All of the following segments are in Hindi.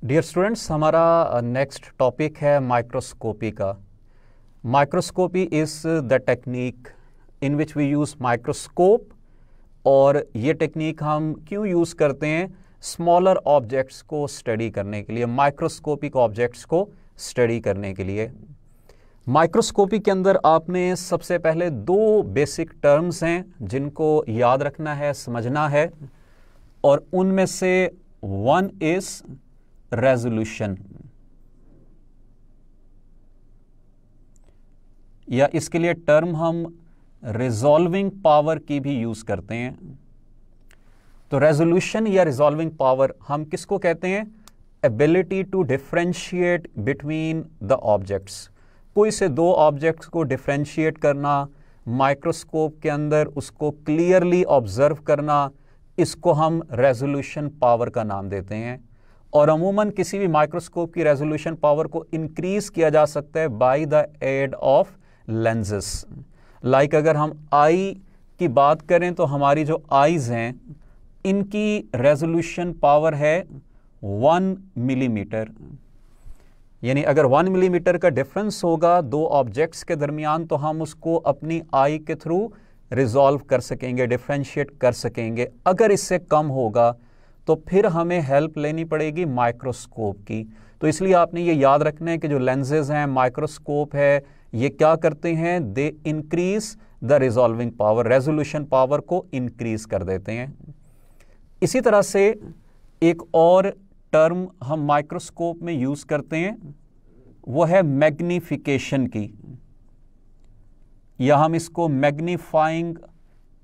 डियर स्टूडेंट्स, हमारा नेक्स्ट टॉपिक है माइक्रोस्कोपी का। Microscopy is the technique in which we use microscope. और ये टेक्निक हम क्यों यूज़ करते हैं? स्मॉलर ऑब्जेक्ट्स को स्टडी करने के लिए, माइक्रोस्कोपिक ऑब्जेक्ट्स को स्टडी करने के लिए। माइक्रोस्कोपी के अंदर आपने सबसे पहले दो बेसिक टर्म्स हैं जिनको याद रखना है, समझना है, और उनमें से वन इज रेजोल्यूशन, या इसके लिए टर्म हम रिजॉल्विंग पावर की भी यूज करते हैं। तो रेजोल्यूशन या रिजॉल्विंग पावर हम किसको कहते हैं? Ability to differentiate between the objects. कोई से दो ऑब्जेक्ट्स को डिफरेंशिएट करना, माइक्रोस्कोप के अंदर उसको क्लियरली ऑब्जर्व करना, इसको हम रेजोल्यूशन पावर का नाम देते हैं। और अमूमन किसी भी माइक्रोस्कोप की रेजोल्यूशन पावर को इंक्रीज किया जा सकता है by the aid of lenses. Like अगर हम आई की बात करें तो हमारी जो आईज हैं इनकी रेजोल्यूशन पावर है 1 मिलीमीटर। यानी अगर 1 मिलीमीटर का डिफरेंस होगा दो ऑब्जेक्ट्स के दरमियान तो हम उसको अपनी आई के थ्रू रिजॉल्व कर सकेंगे, डिफरेंशिएट कर सकेंगे। अगर इससे कम होगा तो फिर हमें हेल्प लेनी पड़ेगी माइक्रोस्कोप की। तो इसलिए आपने ये याद रखना है कि जो लेंसेज हैं, माइक्रोस्कोप है, ये क्या करते हैं? They increase the resolving power, resolution power को इंक्रीज कर देते हैं। इसी तरह से एक और टर्म हम माइक्रोस्कोप में यूज करते हैं, वो है मैग्निफिकेशन की, या हम इसको मैग्नीफाइंग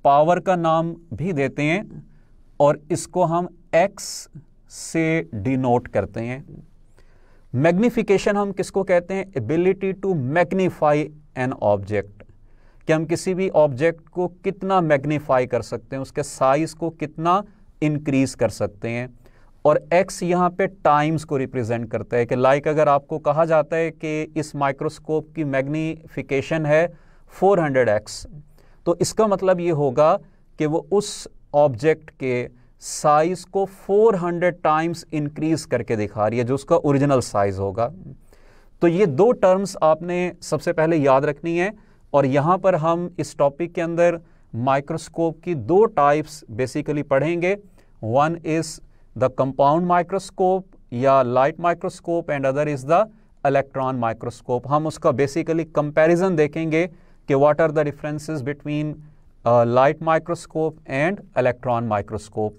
पावर का नाम भी देते हैं, और इसको हम एक्स से डिनोट करते हैं। मैग्निफिकेशन हम किसको कहते हैं? Ability to magnify an object, कि हम किसी भी ऑब्जेक्ट को कितना मैग्नीफाई कर सकते हैं, उसके साइज को कितना इंक्रीज कर सकते हैं। और x यहाँ पे टाइम्स को रिप्रेजेंट करता है, कि लाइक अगर आपको कहा जाता है कि इस माइक्रोस्कोप की मैग्निफिकेशन है 400x, तो इसका मतलब ये होगा कि वो उस ऑब्जेक्ट के साइज को 400 टाइम्स इंक्रीज करके दिखा रही है, जो उसका ओरिजिनल साइज होगा। तो ये दो टर्म्स आपने सबसे पहले याद रखनी है। और यहाँ पर हम इस टॉपिक के अंदर माइक्रोस्कोप की दो टाइप्स बेसिकली पढ़ेंगे। One is the compound microscope या light microscope, and other is the electron microscope. हम उसका बेसिकली कंपैरिजन देखेंगे कि what are the differences between light microscope and electron microscope.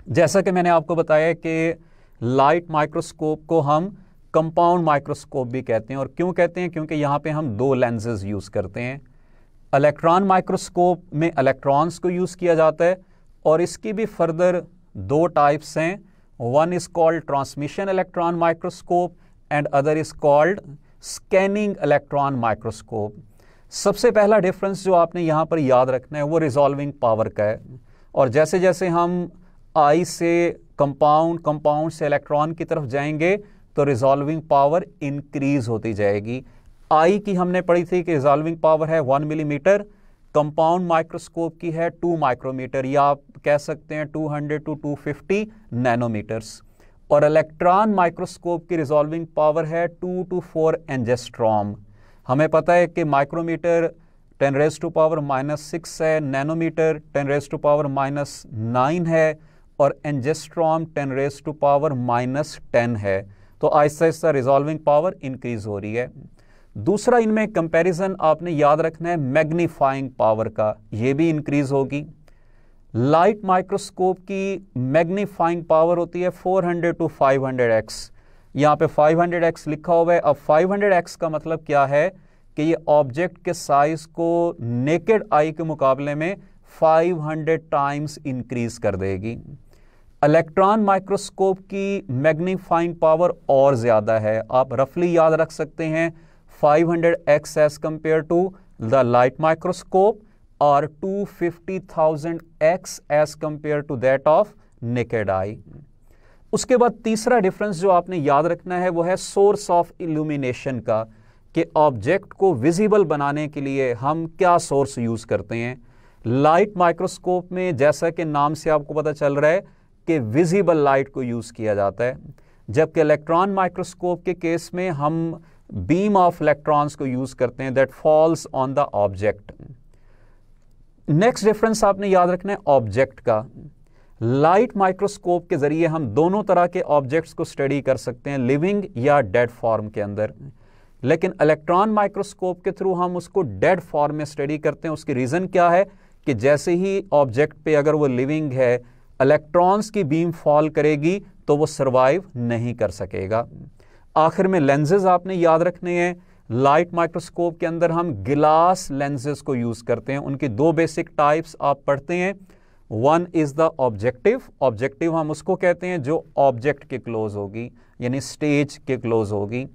जैसा कि मैंने आपको बताया कि लाइट माइक्रोस्कोप को हम कंपाउंड माइक्रोस्कोप भी कहते हैं। और क्यों कहते हैं? क्योंकि यहाँ पे हम दो लेंसेज यूज करते हैं। इलेक्ट्रॉन माइक्रोस्कोप में इलेक्ट्रॉन्स को यूज किया जाता है, और इसकी भी फर्दर दो टाइप्स हैं। One is called transmission electron microscope and other is called scanning electron microscope. सबसे पहला डिफरेंस जो आपने यहाँ पर याद रखना है वो रिजॉल्विंग पावर का है। और जैसे जैसे हम आई से कंपाउंड से इलेक्ट्रॉन की तरफ जाएंगे तो रिजॉल्विंग पावर इंक्रीज होती जाएगी। आई की हमने पढ़ी थी कि रिजॉल्विंग पावर है 1 मिलीमीटर, कंपाउंड माइक्रोस्कोप की है 2 माइक्रोमीटर, या आप कह सकते हैं 200 to 250 नैनोमीटर्स। और इलेक्ट्रॉन माइक्रोस्कोप की रिजॉल्विंग पावर है 2 to 4 एंजेस्ट्रॉम। हमें पता है कि माइक्रोमीटर 10⁻⁻⁶ है, नैनोमीटर 10⁻⁻⁹ है, और एंजेस्ट्रॉम 10⁻⁻10 है। तो Aahista Aahista resolving power increase हो रही है। दूसरा इनमें कंपैरिजन आपने याद रखना है मैग्नीफाइंग पावर का, ये भी इंक्रीज होगी। लाइट माइक्रोस्कोप की मैग्नीफाइंग पावर होती है 400 to 500x। यहाँ पे 500x लिखा हुआ है। अब 500x का मतलब क्या है? कि ये ऑब्जेक्ट के साइज को नेकेड आई के मुकाबले में 500 टाइम्स इंक्रीज कर देगी। इलेक्ट्रॉन माइक्रोस्कोप की मैग्नीफाइंग पावर और ज्यादा है। आप रफली याद रख सकते हैं 500x as compared to the light microscope, और 250,000x as compared to that of naked eye. उसके बाद तीसरा डिफरेंस जो आपने याद रखना है वो है सोर्स ऑफ इल्यूमिनेशन का, कि ऑब्जेक्ट को विजिबल बनाने के लिए हम क्या सोर्स यूज करते हैं। लाइट माइक्रोस्कोप में जैसा कि नाम से आपको पता चल रहा है कि विजिबल लाइट को यूज किया जाता है, जबकि इलेक्ट्रॉन माइक्रोस्कोप के केस में हम बीम ऑफ इलेक्ट्रॉन्स को यूज करते हैं that falls on the object. Next difference आपने याद रखना है ऑब्जेक्ट का। लाइट माइक्रोस्कोप के जरिए हम दोनों तरह के ऑब्जेक्ट्स को स्टडी कर सकते हैं, लिविंग या डेड फॉर्म के अंदर, लेकिन इलेक्ट्रॉन माइक्रोस्कोप के थ्रू हम उसको डेड फॉर्म में स्टडी करते हैं। उसकी रीजन क्या है कि जैसे ही ऑब्जेक्ट पे अगर वो लिविंग है, इलेक्ट्रॉन्स की बीम फॉल करेगी तो वो सर्वाइव नहीं कर सकेगा। आखिर में लेंसेज आपने याद रखने हैं। लाइट माइक्रोस्कोप के अंदर हम गिलास लेंसेज को यूज करते हैं। उनकी दो बेसिक टाइप्स आप पढ़ते हैं। One is the objective. Objective हम उसको कहते हैं जो ऑब्जेक्ट के क्लोज होगी, यानी स्टेज के क्लोज होगी,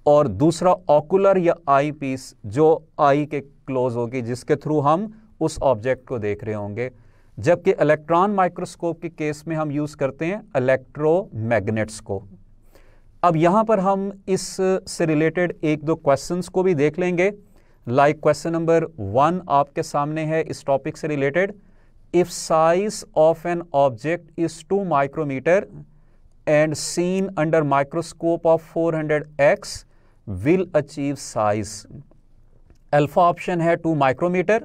और दूसरा ऑकुलर या आई पीस जो आई के क्लोज होगी, जिसके थ्रू हम उस ऑब्जेक्ट को देख रहे होंगे। जबकि इलेक्ट्रॉन माइक्रोस्कोप के केस में हम यूज करते हैं इलेक्ट्रोमैग्नेट्स को। अब यहां पर हम इस से रिलेटेड एक दो क्वेश्चंस को भी देख लेंगे। लाइक क्वेश्चन नंबर 1 आपके सामने है इस टॉपिक से related. If size of an object is 2 micrometre and seen under microscope of 400x will achieve size. Alpha option है 2 माइक्रोमीटर,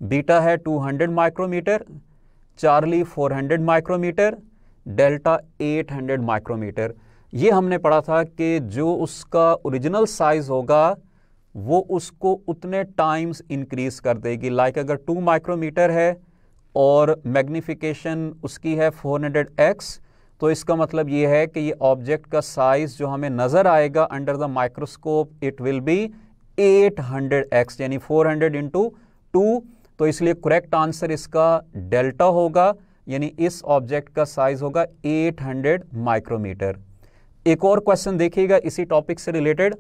बीटा है 200 micrometre, Charlie 400 micrometre, delta 800 micrometre. ये हमने पढ़ा था कि जो उसका ओरिजिनल साइज होगा वो उसको उतने टाइम्स इंक्रीज कर देगी। लाइक अगर 2 माइक्रोमीटर है और मैग्निफिकेशन उसकी है 400x, तो इसका मतलब ये है कि ये ऑब्जेक्ट का साइज जो हमें नजर आएगा under the microscope it will be 800x, यानी 400 इंटू 2। तो इसलिए करेक्ट आंसर इसका डेल्टा होगा, यानी इस ऑब्जेक्ट का साइज होगा 800 माइक्रोमीटर। एक और क्वेश्चन देखिएगा इसी टॉपिक से रिलेटेड।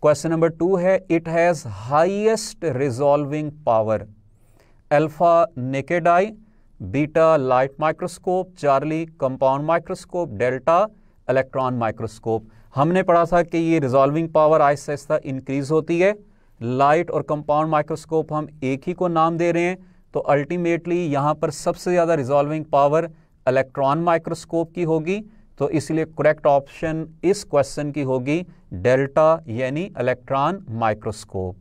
क्वेश्चन नंबर 2 है, it has highest resolving power. Alpha naked eye, beta light microscope, Charlie compound microscope, delta electron microscope. हमने पढ़ा था कि ये resolving power Aahista Aahista increase होती है। लाइट और कंपाउंड माइक्रोस्कोप हम एक ही को नाम दे रहे हैं, तो अल्टीमेटली यहाँ पर सबसे ज़्यादा रिजॉल्विंग पावर इलेक्ट्रॉन माइक्रोस्कोप की होगी। तो इसलिए करेक्ट ऑप्शन इस क्वेश्चन की होगी डेल्टा, यानी इलेक्ट्रॉन माइक्रोस्कोप।